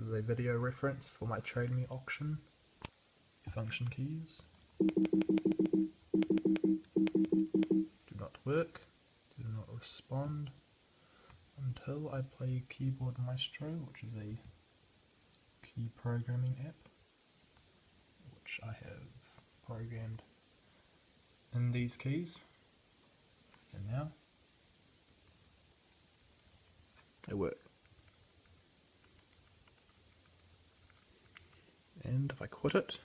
is a video reference for my Trade Me auction. Function keys do not work, do not respond until I play Keyboard Maestro, which is a key programming app, which I have programmed in these keys, and now they work. And if I quit it,